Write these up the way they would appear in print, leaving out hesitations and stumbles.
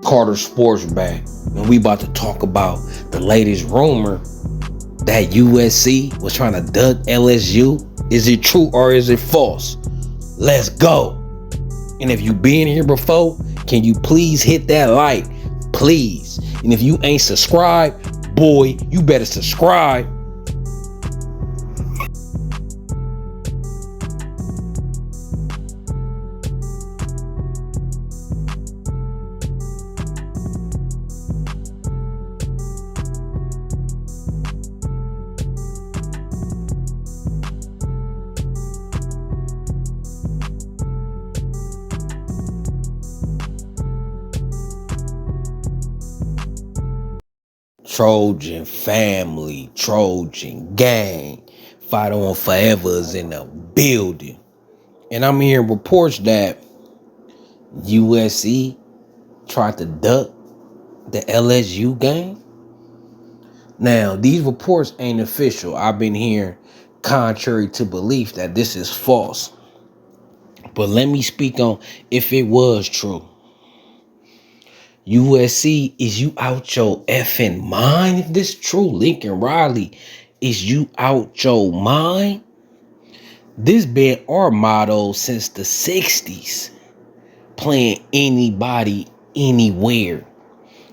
Carter Sports back, and we about to talk about the latest rumor that USC was trying to duck LSU. Is it true or is it false? Let's go. And if you been here before, can you please hit that like, please? And if you ain't subscribed, boy, you better subscribe. Trojan family, Trojan gang, fight on forever is in the building. And I'm hearing reports that USC tried to duck the LSU game. Now, these reports ain't official. I've been hearing contrary to belief that this is false. But let me speak on if it was true. USC, is you out your effing mind? If this true, Lincoln Riley, is you out your mind? This been our motto since the 60s. Playing anybody, anywhere.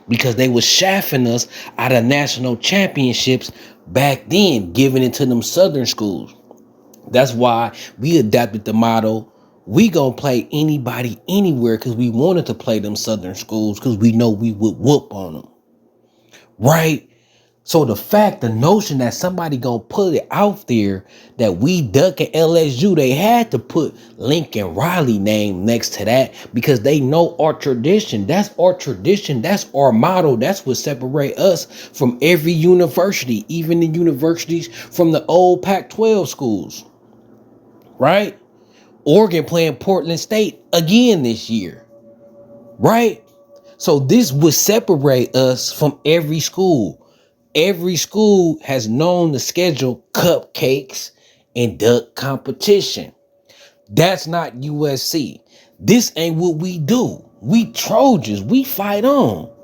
Because they was shafting us out of national championships back then, giving it to them southern schools. That's why we adapted the motto, we gonna play anybody anywhere, because we wanted to play them southern schools because we know we would whoop on them. Right? So the notion that somebody gonna put it out there that we duck at LSU, they had to put Lincoln Riley name next to that because they know our tradition. That's our tradition. That's our motto. That's what separates us from every university, even the universities from the old Pac-12 schools. Right? Oregon playing Portland State again this year. Right? So this would separate us from every school. Every school has known to schedule cupcakes and duck competition. That's not USC. This ain't what we do. We Trojans. We fight on.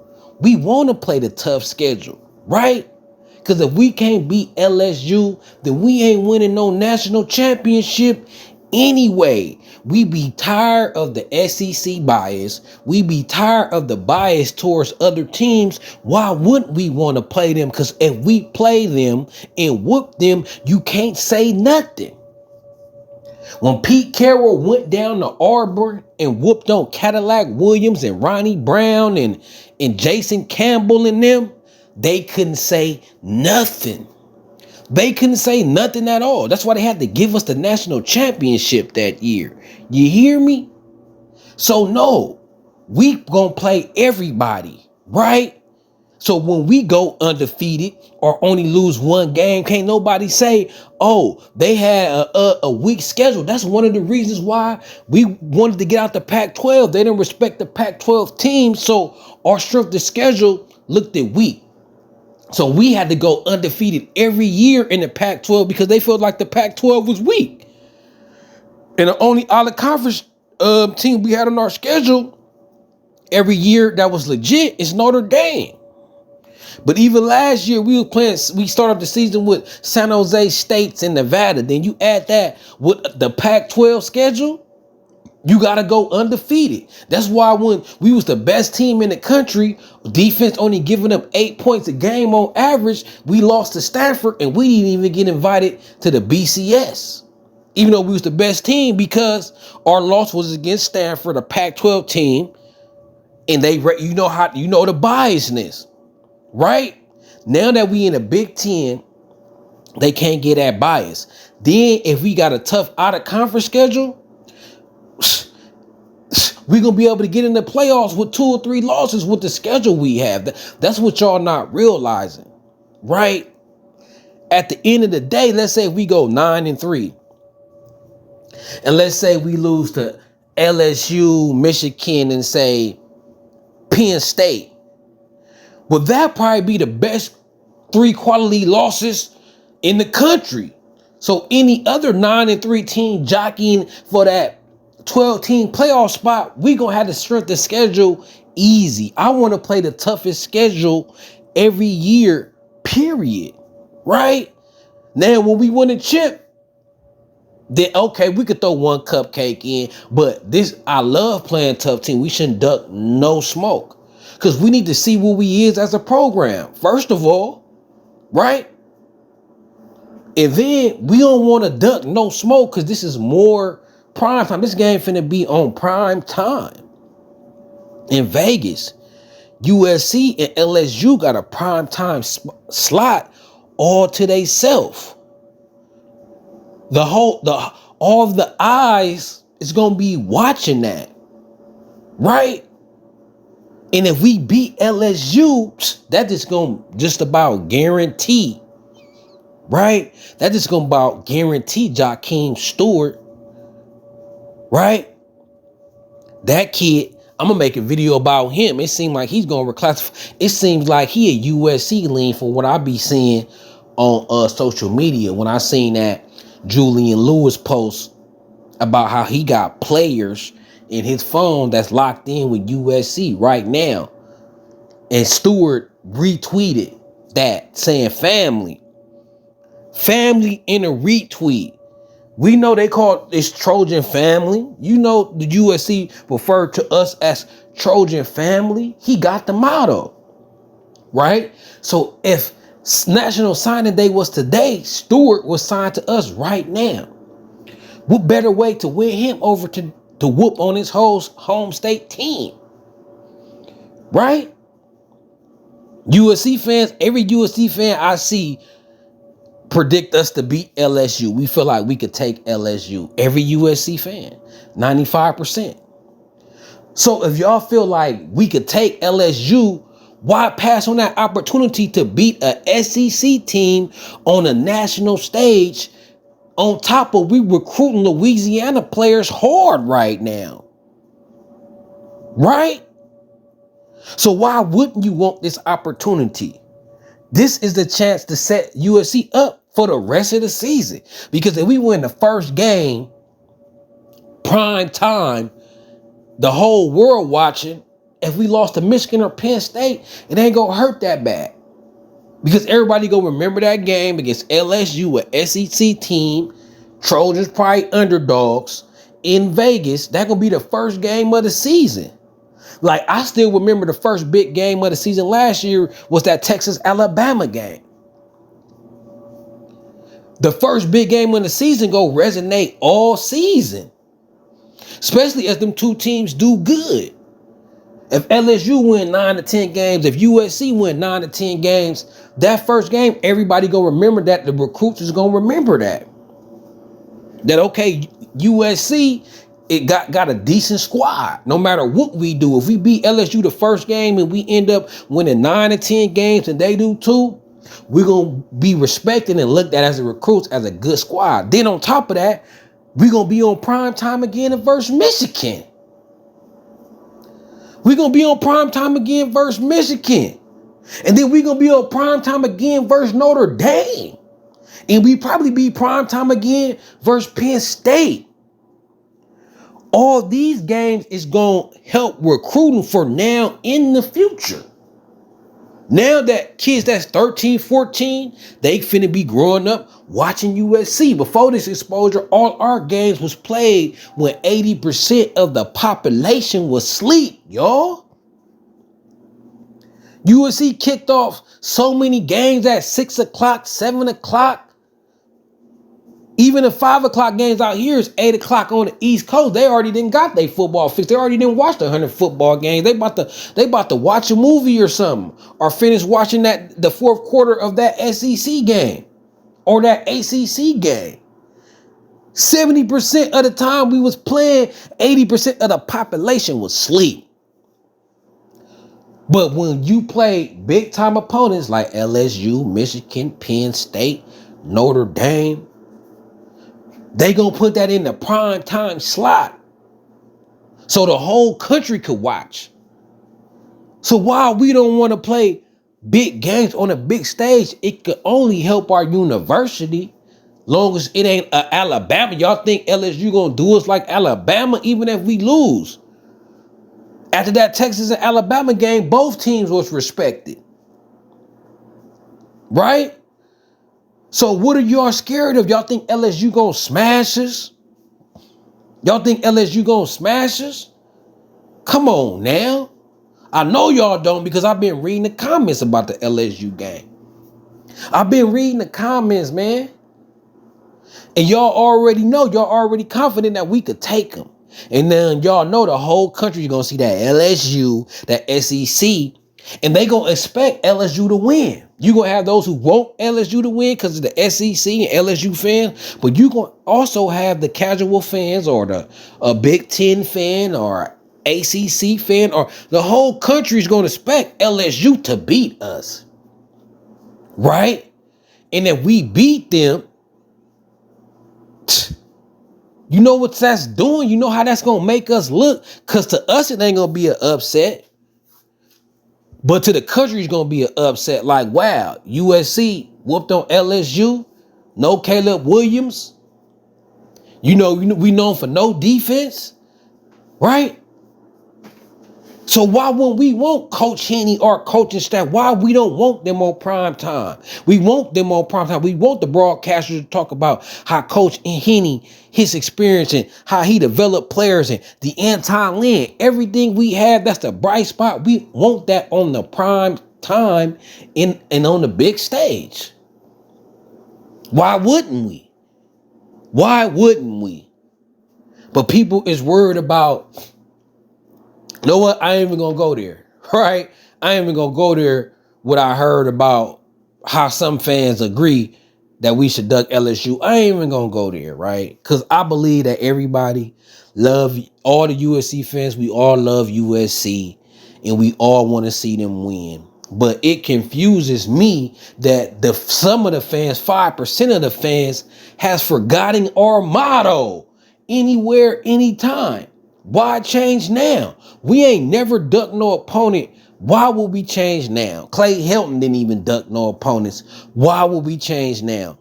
We want to play the tough schedule, right? Because if we can't beat LSU, then we ain't winning no national championship anyway. We be tired of the SEC bias. We be tired of the bias towards other teams. Why wouldn't we want to play them? Because if we play them and whoop them, you can't say nothing. When Pete Carroll went down to Auburn and whooped on Cadillac Williams and Ronnie Brown and Jason Campbell and them, they couldn't say nothing. They couldn't say nothing at all. That's why they had to give us the national championship that year. You hear me? So no, we gonna play everybody, right? So when we go undefeated or only lose one game, can't nobody say, oh, they had a weak schedule. That's one of the reasons why we wanted to get out the Pac-12. They didn't respect the Pac-12 teams, so our strength of schedule looked at weak. So we had to go undefeated every year in the Pac-12 because they felt like the Pac-12 was weak. And the only out-of-conference team we had on our schedule every year that was legit is Notre Dame. But even last year, we started the season with San Jose State and Nevada. Then you add that with the Pac-12 schedule, you got to go undefeated. That's why when we was the best team in the country, defense only giving up 8 points a game on average, we lost to Stanford and we didn't even get invited to the BCS. Even though we was the best team, because our loss was against Stanford, a Pac-12 team, and the biasness, right? Now that we in a Big Ten, they can't get that bias. Then if we got a tough out-of-conference schedule, we're going to be able to get in the playoffs with 2 or 3 losses with the schedule we have. That's what y'all not realizing, right? At the end of the day, let's say we go 9-3. And let's say we lose to LSU, Michigan, and say Penn State. Well, that probably be the best 3 quality losses in the country. So any other 9-3 team jockeying for that 12-team playoff spot, we gonna have the strength of schedule easy. I want to play the toughest schedule every year, period. Right? Now, when we win a chip, then okay, we could throw one cupcake in. But I love playing tough team. We shouldn't duck no smoke. Because we need to see what we is as a program. First of all, right? And then we don't want to duck no smoke because this is more prime time. This game finna be on prime time in Vegas. USC and LSU got a prime time slot all to theyself. All of the eyes is gonna be watching that, right? And if we beat LSU, that is gonna just about guarantee, right? That is gonna about guarantee Jakeem Stewart, right? That kid, I'm gonna make a video about him. It seems like he's gonna reclassify. It seems like he a USC lean from what I be seeing on social media. When I seen that Julian Lewis post about how he got players in his phone that's locked in with USC right now. And Stewart retweeted that saying family in a retweet. We know they call this Trojan family. You know the USC referred to us as Trojan family. He got the motto, right? So if National Signing Day was today, Stewart was signed to us right now. What better way to win him over to whoop on his whole home state team, right? USC fans, every USC fan I see predict us to beat LSU. We feel like we could take LSU. Every USC fan, 95%. So if y'all feel like we could take LSU, why pass on that opportunity to beat a SEC team on a national stage? On top of we recruiting Louisiana players hard right now. Right? So why wouldn't you want this opportunity? This is the chance to set USC up for the rest of the season. Because if we win the first game, prime time, the whole world watching, if we lost to Michigan or Penn State, it ain't gonna hurt that bad. Because everybody gonna remember that game against LSU, a SEC team, Trojans probably underdogs in Vegas. That gonna be the first game of the season. Like, I still remember the first big game of the season last year was that Texas-Alabama game. The first big game of the season go resonate all season. Especially as them two teams do good. If LSU win 9 to 10 games, if USC win 9 to 10 games, that first game, everybody gonna remember that. The recruits is gonna remember that. That, okay, USC, it got a decent squad. No matter what we do, if we beat LSU the first game and we end up winning 9 to 10 games and they do too, we're gonna be respected and looked at as the recruits as a good squad. Then on top of that, we're gonna be on prime time again versus Michigan. We're going to be on prime time again versus Michigan. And then we're going to be on prime time again versus Notre Dame. And we probably be prime time again versus Penn State. All these games is going to help recruiting for now in the future. Now that kids that's 13, 14, they finna be growing up watching USC. Before this exposure, all our games was played when 80% of the population was asleep, y'all. USC kicked off so many games at 6 o'clock, 7 o'clock. Even the 5 o'clock games out here is 8 o'clock on the East Coast. They already didn't got their football fixed. They already didn't watch the 100 football games. They about to watch a movie or something, or finish watching the fourth quarter of that SEC game or that ACC game. 70% of the time we was playing, 80% of the population was asleep. But when you play big time opponents like LSU, Michigan, Penn State, Notre Dame, they gonna put that in the prime time slot so the whole country could watch. So while we don't want to play big games on a big stage, it could only help our university. Long as it ain't Alabama. Y'all think LSU gonna do us like Alabama even if we lose? After that Texas and Alabama game, both teams was respected. Right? So what are y'all scared of? Y'all think LSU gonna smash us? Y'all think LSU gonna smash us? Come on now. I know y'all don't because I've been reading the comments about the LSU game. I've been reading the comments, man. And y'all already know, y'all already confident that we could take them. And then y'all know the whole country is going to see that LSU, that SEC, and they going to expect LSU to win. You going to have those who want LSU to win because of the SEC and LSU fans, but you going to also have the casual fans or the Big Ten fan or ACC fan, or the whole country is going to expect LSU to beat us. Right? And if we beat them, you know what that's doing? You know how that's going to make us look? Because to us, it ain't going to be an upset. But to the country, it's going to be an upset. Like, wow, USC whooped on LSU. No Caleb Williams. You know, we known for no defense. Right? So why wouldn't we want Coach Henny or coaching staff? Why we don't want them on prime time? We want them on prime time. We want the broadcasters to talk about how Coach Henny, his experience and how he developed players and the anti-land. Everything we have, that's the bright spot. We want that on the prime time and on the big stage. Why wouldn't we? Why wouldn't we? But people is worried about, you know what? I ain't even gonna go there, right? I ain't even gonna go there. What I heard about how some fans agree that we should duck LSU. I ain't even gonna go there, right? Because I believe that everybody love all the USC fans. We all love USC, and we all want to see them win. But it confuses me that some of the fans, 5% of the fans, has forgotten our motto: anywhere, anytime. Why change now? We ain't never ducked no opponent. Why would we change now? Clay Helton didn't even duck no opponents. Why would we change now?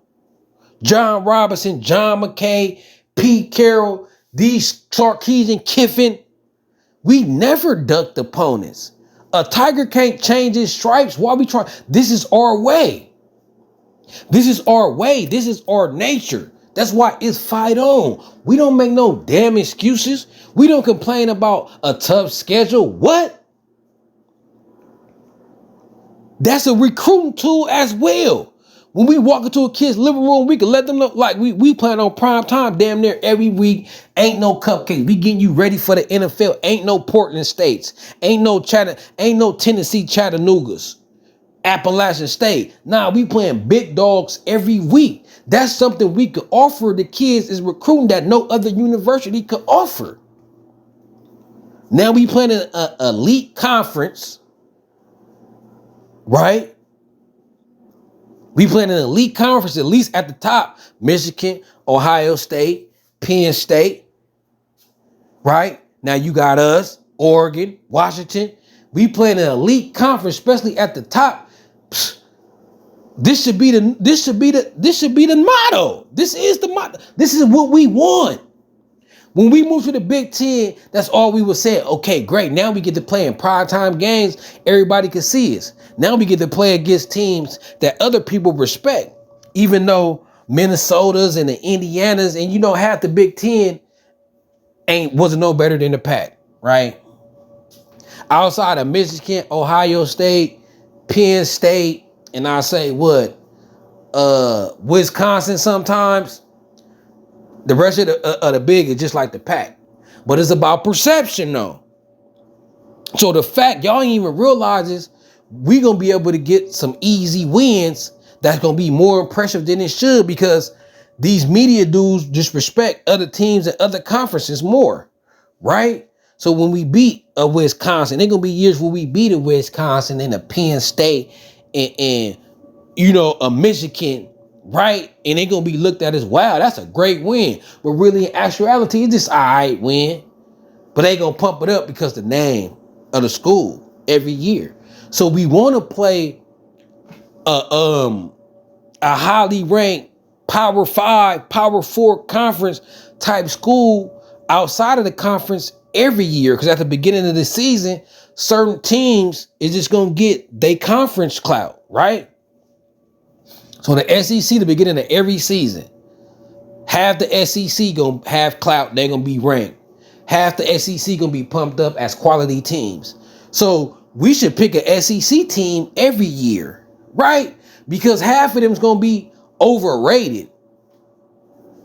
John Robinson, John McKay, Pete Carroll, these Sarkisian, Kiffin, we never ducked opponents. A tiger can't change his stripes. Why we try? This is our way. This is our way. This is our nature. That's why it's fight on. We don't make no damn excuses. We don't complain about a tough schedule. What? That's a recruiting tool as well. When we walk into a kid's living room, we can let them know, like we plan on prime time damn near every week. Ain't no cupcakes. We getting you ready for the NFL. Ain't no Portland States. Ain't no Tennessee Chattanoogas. Appalachian State. Nah, we playing big dogs every week. That's something we could offer the kids, is recruiting that no other university could offer. Now we playing an elite conference, right? We playing an elite conference, at least at the top. Michigan, Ohio State, Penn State, right? Now you got us, Oregon, Washington. We playing an elite conference, especially at the top. This should be the motto. This is the motto. This is what we want. When we move to the Big Ten, that's all we would say. Okay, great. Now we get to play in primetime games. Everybody can see us. Now we get to play against teams that other people respect. Even though Minnesota's and the Indianas and half the Big Ten wasn't no better than the Pac, right? Outside of Michigan, Ohio State, Penn State, and I say Wisconsin sometimes. The rest of the big is just like the Pac. But it's about perception though. So the fact y'all ain't even realize is we gonna be able to get some easy wins that's gonna be more impressive than it should, because these media dudes just respect other teams and other conferences more, right? So when we beat a Wisconsin, there's gonna be years where we beat a Wisconsin and a Penn State and a Michigan, right? And they're gonna be looked at as, wow, that's a great win. But really, in actuality, it's just all right win. But they gonna pump it up because the name of the school every year. So we want to play a highly ranked Power 5, Power 4 conference type school outside of the conference every year, because at the beginning of the season, certain teams is just gonna get their conference clout, right? So the SEC, the beginning of every season, half the SEC gonna have clout, they're gonna be ranked. Half the SEC gonna be pumped up as quality teams. So we should pick a SEC team every year, right? Because half of them is gonna be overrated.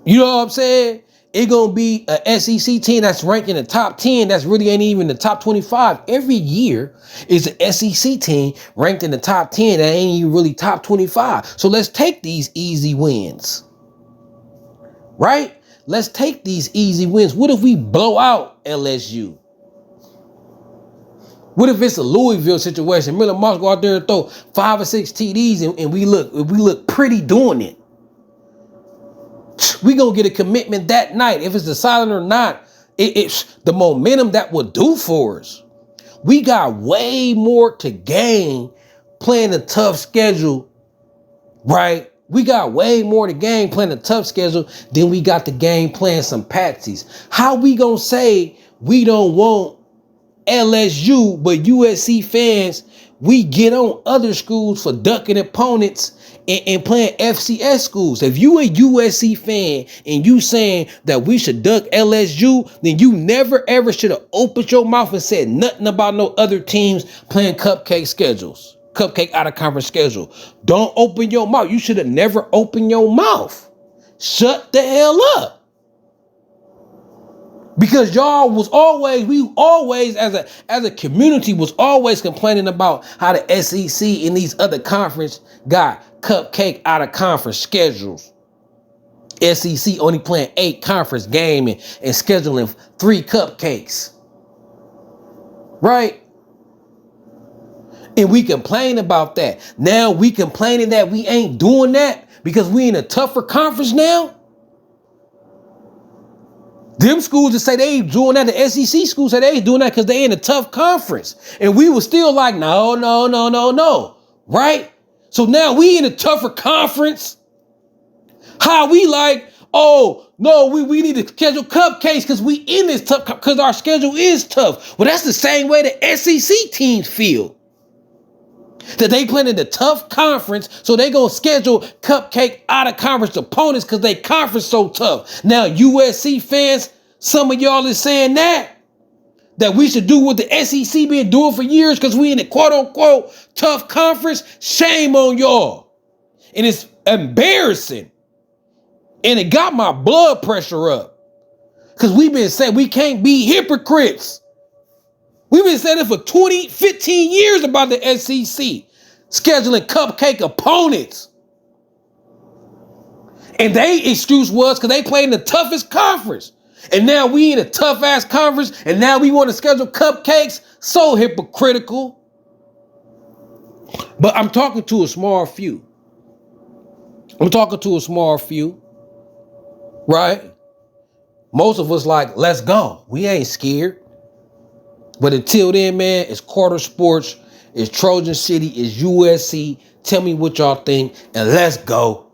You know what I'm saying? It's gonna be a SEC team that's ranked in the top 10 that's really ain't even the top 25. Every year is an SEC team ranked in the top 10 that ain't even really top 25. So let's take these easy wins, right? Let's take these easy wins. What if we blow out LSU? What if it's a Louisville situation? Miller Moss go out there and throw 5 or 6 TDs and we look pretty doing it. We gonna get a commitment that night. If it's decided or not, it's the momentum that will do for us. We got way more to gain playing a tough schedule, right? We got way more to gain playing a tough schedule than we got to gain playing some patsies. How we gonna say we don't want LSU, but USC fans, we get on other schools for ducking opponents and playing FCS schools? If you a USC fan and you saying that we should duck LSU, then you never ever should have opened your mouth and said nothing about no other teams playing cupcake schedules, cupcake out of conference schedule. Don't open your mouth. You should have never opened your mouth. Shut the hell up. Because y'all was always, we always as a community was always complaining about how the SEC and these other conference got cupcake out of conference schedules. SEC only playing 8 conference game and scheduling 3 cupcakes. Right? And we complain about that. Now we complaining that we ain't doing that because we in a tougher conference now. Them schools that say they ain't doing that, the SEC schools say they ain't doing that because they in a tough conference. And we were still like, no. Right? So now we in a tougher conference. How we like, oh, no, we need to schedule cupcakes because we in this tough, because our schedule is tough. Well, that's the same way the SEC teams feel. That they playing in the tough conference, so they gonna schedule cupcake out of conference opponents because they conference so tough. Now USC fans, some of y'all is saying that we should do what the SEC been doing for years because we in a quote unquote tough conference. Shame on y'all. And it's embarrassing. And it got my blood pressure up. Because we've been saying we can't be hypocrites. We've been saying it for 15 years about the SEC scheduling cupcake opponents. And they excuse was because they play in the toughest conference. And now we in a tough ass conference and now we want to schedule cupcakes. So hypocritical. But I'm talking to a small few. Right? Most of us like, let's go. We ain't scared. But until then, man, it's Quarter Sports, it's Trojan City, it's USC. Tell me what y'all think, and let's go.